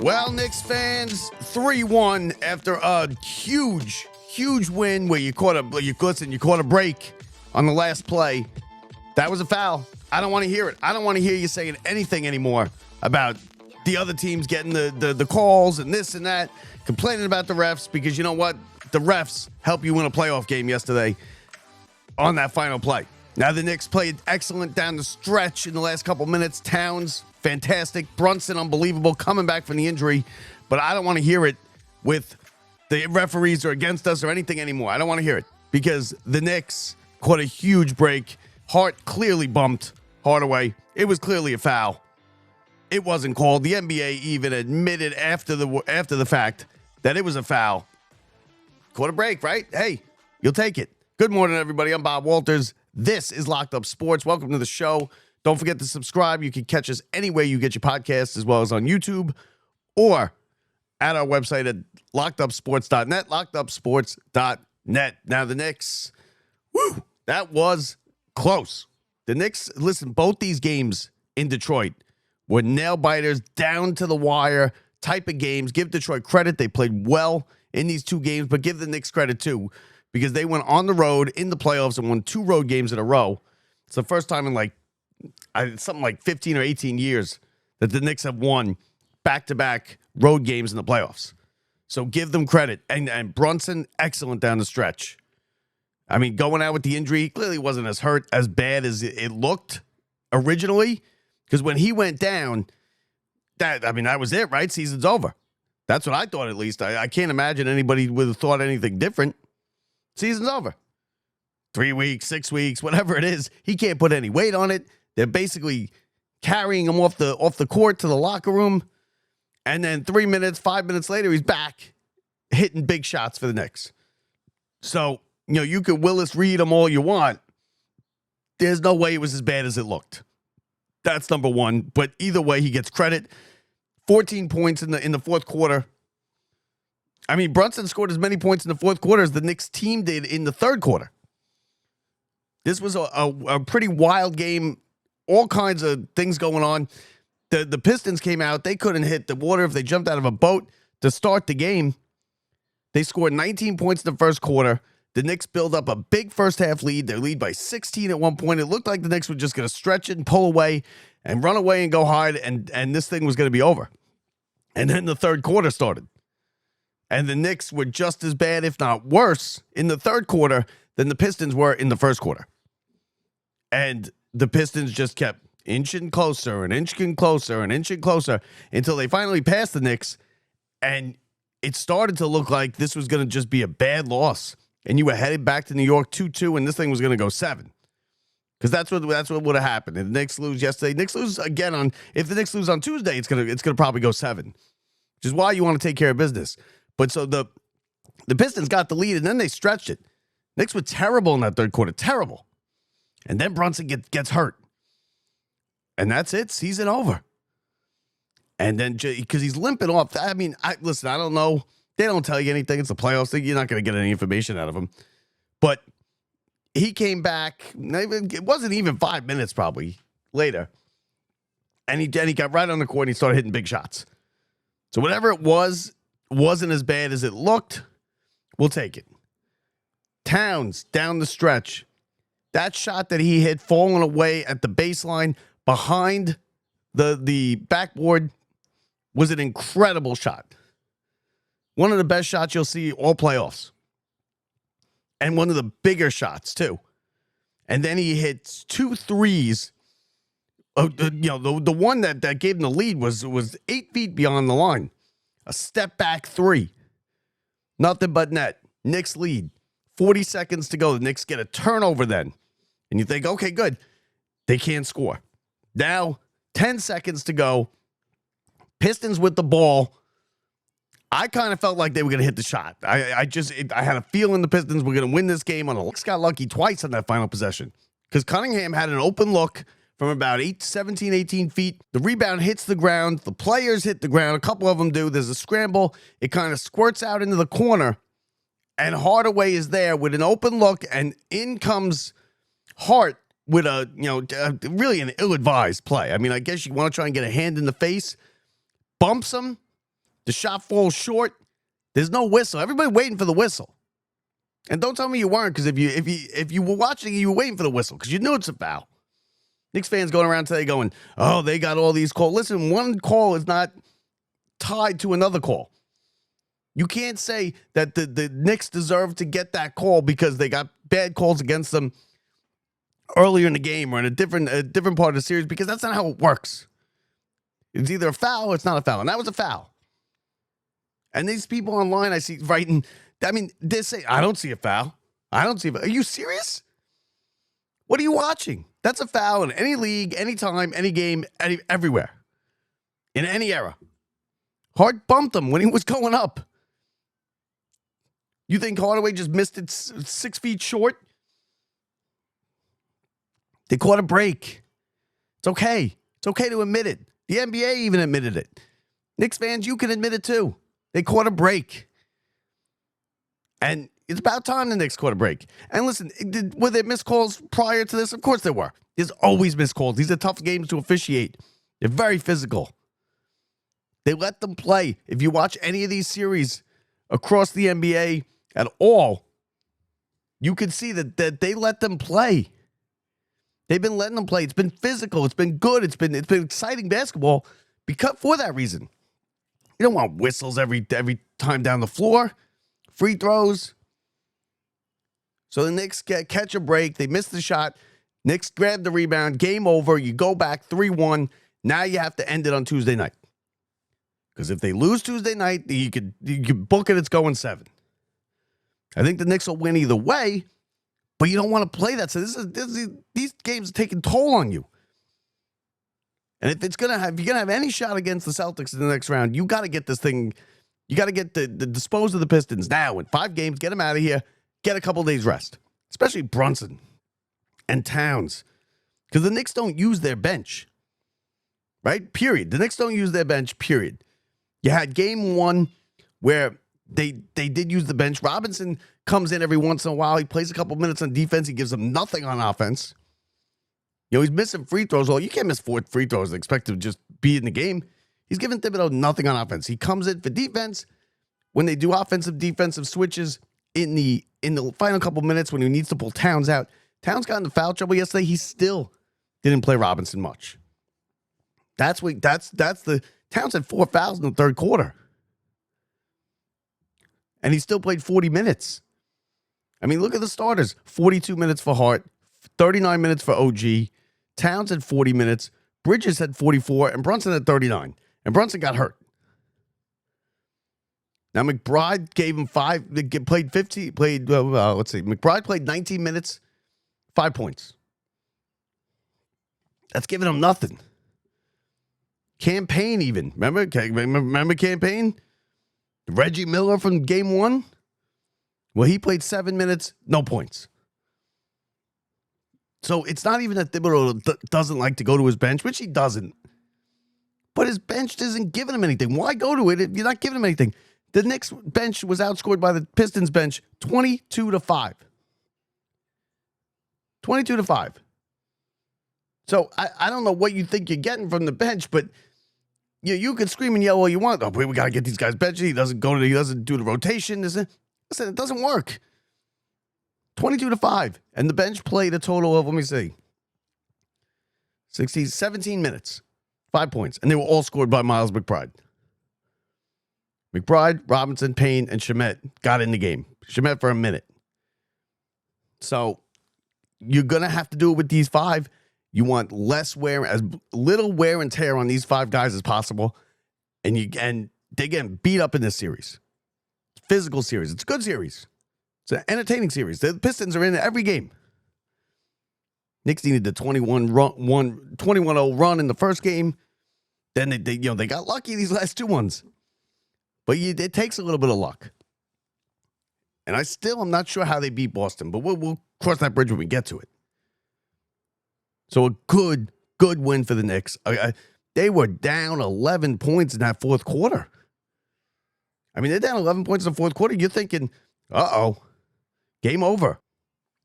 Well, Knicks fans, 3-1 after a huge win where you caught a break on the last play. That was a foul. I don't want to hear it. I don't want to hear you saying anything anymore about the other teams getting the calls and this and that, complaining about the refs, because you know what? The refs help you win a playoff game yesterday on that final play. Now, the Knicks played excellent down the stretch in the last couple minutes. Towns, fantastic. Brunson, unbelievable, coming back from the injury. But I don't want to hear it with the referees are against us or anything anymore. I don't want to hear it because the Knicks caught a huge break. Hart clearly bumped Hardaway. It was clearly a foul. It wasn't called. The NBA even admitted after the fact that it was a foul. Caught a break, right? Hey, you'll take it. Good morning, everybody. I'm Bob Walters. This is Locked Up Sports. Welcome to the show. Don't forget to subscribe. You can catch us anywhere you get your podcasts, as well as on YouTube or at our website at lockedupsports.net, lockedupsports.net. Now, the Knicks, that was close. The Knicks, listen, both these games in Detroit were nail-biters, down to the wire type of games. Give Detroit credit. They played well in these two games, but give the Knicks credit, too, because they went on the road in the playoffs and won 2 road games in a row. It's the first time in something like 15 or 18 years that the Knicks have won back-to-back road games in the playoffs. So give them credit. And Brunson, excellent down the stretch. I mean, going out with the injury, he clearly wasn't as bad as it looked originally. Because when he went down, that was it, right? Season's over. That's what I thought, at least. I can't imagine anybody would have thought anything different. Season's over. 3 weeks, 6 weeks, whatever it is. He can't put any weight on it. They're basically carrying him off the court to the locker room. And then 5 minutes later, he's back hitting big shots for the Knicks. So, you could Willis Reed him all you want. There's no way it was as bad as it looked. That's number one. But either way, he gets credit. 14 points in the fourth quarter. I mean, Brunson scored as many points in the fourth quarter as the Knicks team did in the third quarter. This was a pretty wild game. All kinds of things going on. The Pistons came out. They couldn't hit the water if they jumped out of a boat to start the game. They scored 19 points in the first quarter. The Knicks build up a big first-half lead. They lead by 16 at one point. It looked like the Knicks were just going to stretch it and pull away and run away and go hard, and this thing was going to be over. And then the third quarter started. And the Knicks were just as bad, if not worse, in the third quarter than the Pistons were in the first quarter. And the Pistons just kept inching closer and inching closer and inching closer until they finally passed the Knicks. And it started to look like this was going to just be a bad loss. And you were headed back to New York 2-2, and this thing was going to go 7. Because that's what would have happened. If the Knicks lose yesterday, Knicks lose again if the Knicks lose on Tuesday, it's gonna probably go 7. Which is why you want to take care of business. But so the Pistons got the lead, and then they stretched it. Knicks were terrible in that third quarter. Terrible. And then Brunson gets hurt. And that's it. Season over. And then, because he's limping off. I mean, listen, I don't know. They don't tell you anything. It's the playoffs. You're not going to get any information out of him. But he came back. It wasn't even 5 minutes probably later. And he got right on the court and he started hitting big shots. So whatever it was, wasn't as bad as it looked. We'll take it. Towns down the stretch. That shot that he hit falling away at the baseline behind the backboard was an incredible shot. One of the best shots you'll see all playoffs. And one of the bigger shots, too. And then he hits 2 threes. The one that gave him the lead was 8 feet beyond the line. A step back 3. Nothing but net. Knicks lead. 40 seconds to go. The Knicks get a turnover then. And you think, okay, good. They can't score. Now, 10 seconds to go. Pistons with the ball. I kind of felt like they were going to hit the shot. I had a feeling the Pistons were going to win this game. Knicks got lucky twice on that final possession. Because Cunningham had an open look from about 17, 18 feet. The rebound hits the ground. The players hit the ground. A couple of them do. There's a scramble. It kind of squirts out into the corner. And Hardaway is there with an open look. And in comes Hart with a, really an ill-advised play. I mean, I guess you want to try and get a hand in the face, bumps him, the shot falls short. There's no whistle. Everybody waiting for the whistle. And don't tell me you weren't, because if you were watching, you were waiting for the whistle because you knew it's a foul. Knicks fans going around today going, oh, they got all these calls. Listen, one call is not tied to another call. You can't say that the Knicks deserve to get that call because they got bad calls against them earlier in the game or in a different part of the series, because that's not how it works. It's either a foul or it's not a foul, and that was a foul. And these people online I see writing, I mean, they say, I don't see a foul. I don't see a foul. Are you serious? What are you watching? That's a foul in any league, any time, any game, everywhere. In any era. Hart bumped him when he was going up. You think Hardaway just missed it 6 feet short? They caught a break. It's okay. It's okay to admit it. The NBA even admitted it. Knicks fans, you can admit it too. They caught a break. And it's about time the Knicks caught a break. And listen, were there missed calls prior to this? Of course there were. There's always missed calls. These are tough games to officiate. They're very physical. They let them play. If you watch any of these series across the NBA at all, you can see that they let them play. They've been letting them play. It's been physical. It's been good. It's been exciting basketball because for that reason. You don't want whistles every time down the floor. Free throws. So the Knicks catch a break. They miss the shot. Knicks grab the rebound. Game over. You go back 3-1. Now you have to end it on Tuesday night. Because if they lose Tuesday night, you could book it. It's going 7. I think the Knicks will win either way, but you don't want to play that. So these games are taking toll on you. And if you're gonna have any shot against the Celtics in the next round, you got to get this thing. You got to get the dispose of the Pistons now in 5 games. Get them out of here. Get a couple days rest, especially Brunson and Towns, because the Knicks don't use their bench. Right? Period. The Knicks don't use their bench. Period. You had game 1 where they did use the bench. Robinson comes in every once in a while. He plays a couple minutes on defense. He gives them nothing on offense. He's missing free throws. Well, you can't miss 4 free throws and expect to just be in the game. He's giving Thibodeau nothing on offense. He comes in for defense. When they do defensive switches in the final couple minutes when he needs to pull Towns out. Towns got into foul trouble yesterday. He still didn't play Robinson much. That's the Towns had 4 fouls in the third quarter. And he still played 40 minutes. I mean, look at the starters. 42 minutes for Hart, 39 minutes for OG. Towns had 40 minutes. Bridges had 44, and Brunson had 39. And Brunson got hurt. Now, McBride gave him 5, played 50, let's see. McBride played 19 minutes, 5 points. That's giving him nothing. Campaign even. Remember Campaign? Reggie Miller from game 1? Well, he played 7 minutes, no points. So it's not even that Thibodeau doesn't like to go to his bench, which he doesn't. But his bench isn't giving him anything. Why go to it if you're not giving him anything? The Knicks bench was outscored by the Pistons bench 22-5. 22-5. So I don't know what you think you're getting from the bench, but you could scream and yell all you want. Oh, we got to get these guys benched. He doesn't do the rotation. Listen, it doesn't work. 22-5. And the bench played a total of, let me see, 17 minutes, 5 points. And they were all scored by Miles McBride. McBride, Robinson, Payne, and Shamet got in the game. Shamet for a minute. So you're going to have to do it with these 5. You want as little wear and tear on these 5 guys as possible. And they're getting beat up in this series. Physical series. It's a good series. It's an entertaining series. The Pistons are in every game. Knicks needed the 21-0 run in the first game. Then they got lucky these last 2 ones. But it takes a little bit of luck. And I'm not sure how they beat Boston, but we'll cross that bridge when we get to it. So a good win for the Knicks. They were down 11 points in that fourth quarter. I mean, they're down 11 points in the fourth quarter. You're thinking, game over.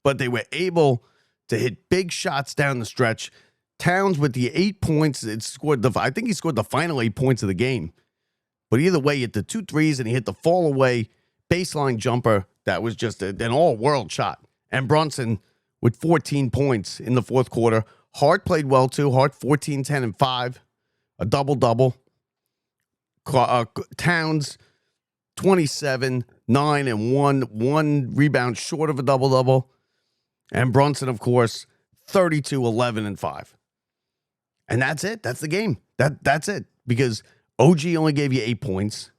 But they were able to hit big shots down the stretch. Towns with the 8 points, I think he scored the final 8 points of the game. But either way, he hit the 2 threes and he hit the fall away baseline jumper. That was just an all-world shot. And Brunson with 14 points in the fourth quarter. Hart played well too. Hart 14, 10, and 5. A double-double. Towns 27, 9, and 1. 1 rebound short of a double-double. And Brunson, of course, 32, 11, and 5. And that's it. That's the game. That's it. Because OG only gave you 8 points.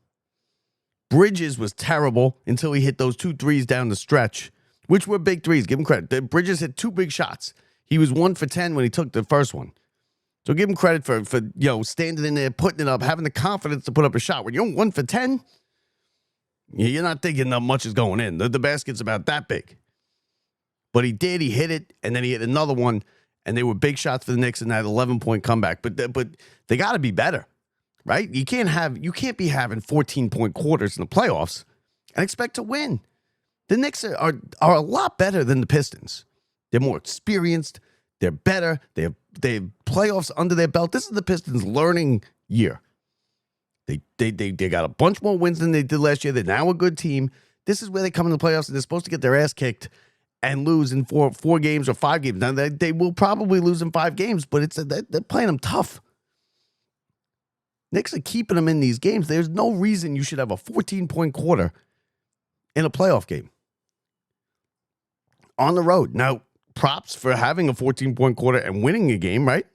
Bridges was terrible until he hit those 2 threes down the stretch, which were big threes. Give him credit. Bridges hit 2 big shots. He was 1 for 10 when he took the first one. So give him credit for standing in there, putting it up, having the confidence to put up a shot. When you're 1 for 10, you're not thinking that much is going in. The basket's about that big. But he did. He hit it, and then he hit another one, and they were big shots for the Knicks in that 11-point comeback. But they got to be better, right? You can't be having 14-point quarters in the playoffs and expect to win. The Knicks are a lot better than the Pistons. They're more experienced. They're better. They have playoffs under their belt. This is the Pistons' learning year. They got a bunch more wins than they did last year. They're now a good team. This is where they come in the playoffs, and they're supposed to get their ass kicked and lose in four games or 5 games. Now, they will probably lose in 5 games, but they're playing them tough. Knicks are keeping them in these games. There's no reason you should have a 14-point quarter in a playoff game on the road. Now, props for having a 14-point quarter and winning a game, right?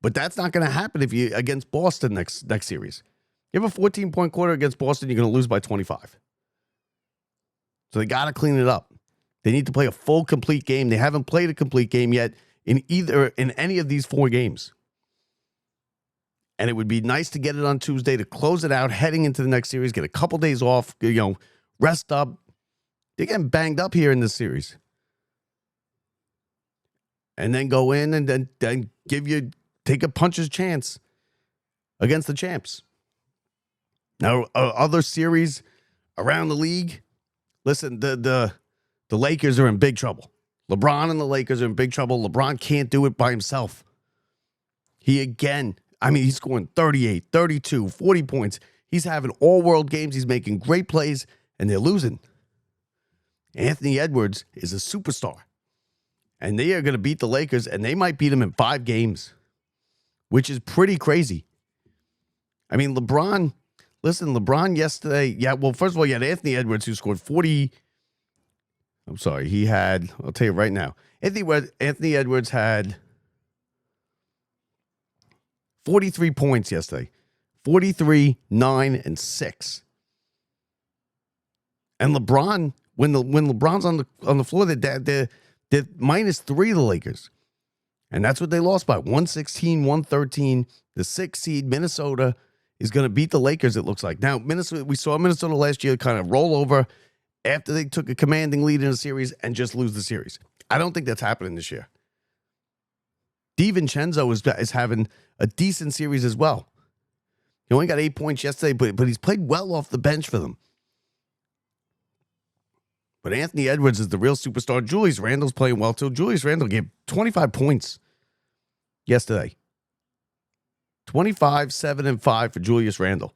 But that's not going to happen if you against Boston next series. You have a 14-point quarter against Boston, you're going to lose by 25. So they got to clean it up. They need to play a full, complete game. They haven't played a complete game yet in any of these 4 games. And it would be nice to get it on Tuesday to close it out, heading into the next series, get a couple days off, rest up. They're getting banged up here in this series. And then go in and then take a puncher's chance against the champs. Now, other series around the league, listen, the Lakers are in big trouble. LeBron and the Lakers are in big trouble. LeBron can't do it by himself. He's scoring 38, 32, 40 points. He's having all-world games. He's making great plays, and they're losing. Anthony Edwards is a superstar. And they are going to beat the Lakers, and they might beat them in 5 games, which is pretty crazy. I mean, LeBron yesterday, first of all, you had Anthony Edwards who scored 40. I'm sorry, I'll tell you right now. Anthony Edwards had 43 points yesterday. 43, 9, and 6. And LeBron, when LeBron's on the floor, they're -3 the Lakers. And that's what they lost by. 116, 113. The 6th seed, Minnesota, is going to beat the Lakers, it looks like. Now, we saw Minnesota last year kind of roll over after they took a commanding lead in a series and just lose the series. I don't think that's happening this year. DiVincenzo is having a decent series as well. He only got 8 points yesterday, but he's played well off the bench for them. But Anthony Edwards is the real superstar. Julius Randle's playing well, too. Julius Randle gave 25 points yesterday. 25, 7, and 5 for Julius Randle,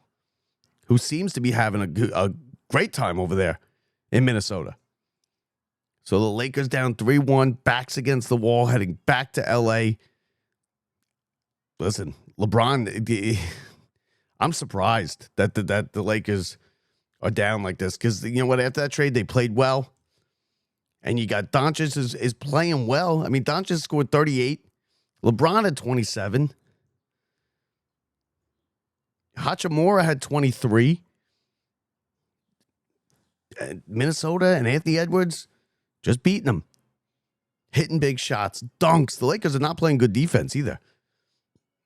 who seems to be having a great time over there in Minnesota. So the Lakers down 3-1, backs against the wall, heading back to L.A. Listen, LeBron, I'm surprised that the Lakers are down like this, because you know what? After that trade, they played well, and you got Doncic is playing well. I mean, Doncic scored 38, LeBron had 27, Hachimura had 23, and Minnesota and Anthony Edwards just beating them, hitting big shots, dunks. The Lakers are not playing good defense either.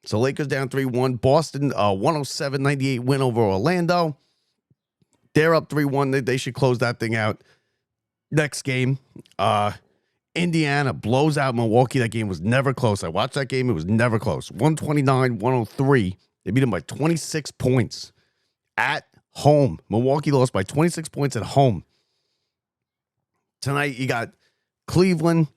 So Lakers down 3-1. Boston 107-98 win over Orlando. They're up 3-1. They should close that thing out. Next game, Indiana blows out Milwaukee. That game was never close. I watched that game. It was never close. 129-103. They beat them by 26 points at home. Milwaukee lost by 26 points at home. Tonight, you got Cleveland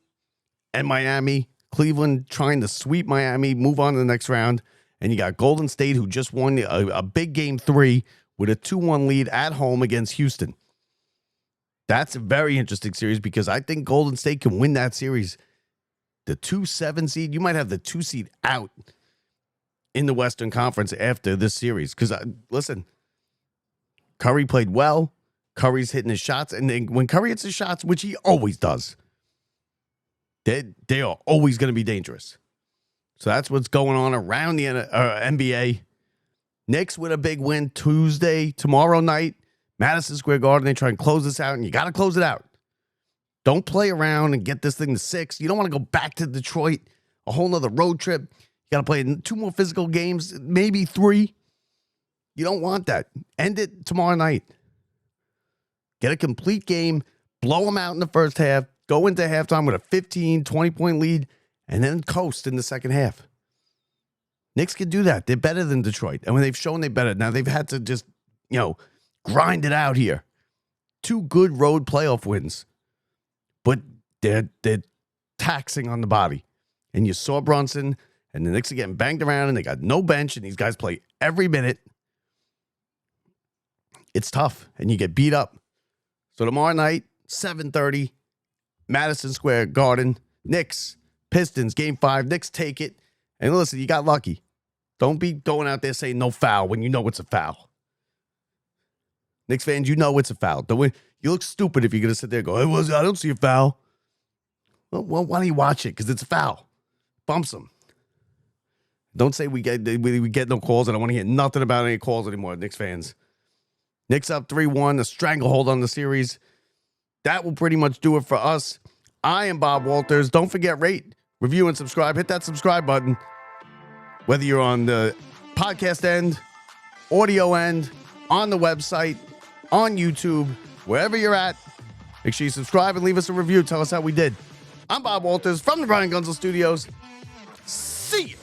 and Miami. Cleveland trying to sweep Miami, move on to the next round. And you got Golden State, who just won a big game 3 with a 2-1 lead at home against Houston. That's a very interesting series because I think Golden State can win that series. The 2-7 seed, you might have the 2 seed out in the Western Conference after this series. Because, listen, Curry played well. Curry's hitting his shots. And then when Curry hits his shots, which he always does, they are always going to be dangerous. So that's what's going on around the NBA. Knicks with a big win tomorrow night, Madison Square Garden. They try and close this out, and you got to close it out. Don't play around and get this thing to 6. You don't want to go back to Detroit, a whole nother road trip. You got to play 2 more physical games, maybe 3. You don't want that. End it tomorrow night. Get a complete game, blow them out in the first half, go into halftime with a 15, 20-point lead, and then coast in the second half. Knicks can do that. They're better than Detroit. And when they've shown they're better, now they've had to just, grind it out here. 2 good road playoff wins. But they're taxing on the body. And you saw Brunson, and the Knicks are getting banged around, and they got no bench, and these guys play every minute. It's tough, and you get beat up. So tomorrow night, 7:30, Madison Square Garden, Knicks, Pistons, Game 5. Knicks take it. And listen, you got lucky. Don't be going out there saying no foul when you know it's a foul. Knicks fans, you know it's a foul. You look stupid if you're going to sit there and go, I don't see a foul. Well, why don't you watch it? Because it's a foul. Bumps them. Don't say we get no calls. I don't want to hear nothing about any calls anymore, Knicks fans. Knicks up 3-1, a stranglehold on the series. That will pretty much do it for us. I am Bob Walters. Don't forget, rate, review, and subscribe. Hit that subscribe button. Whether you're on the podcast end, audio end, on the website, on YouTube, wherever you're at, make sure you subscribe and leave us a review. Tell us how we did. I'm Bob Walters from the Brian Gunzel Studios. See you.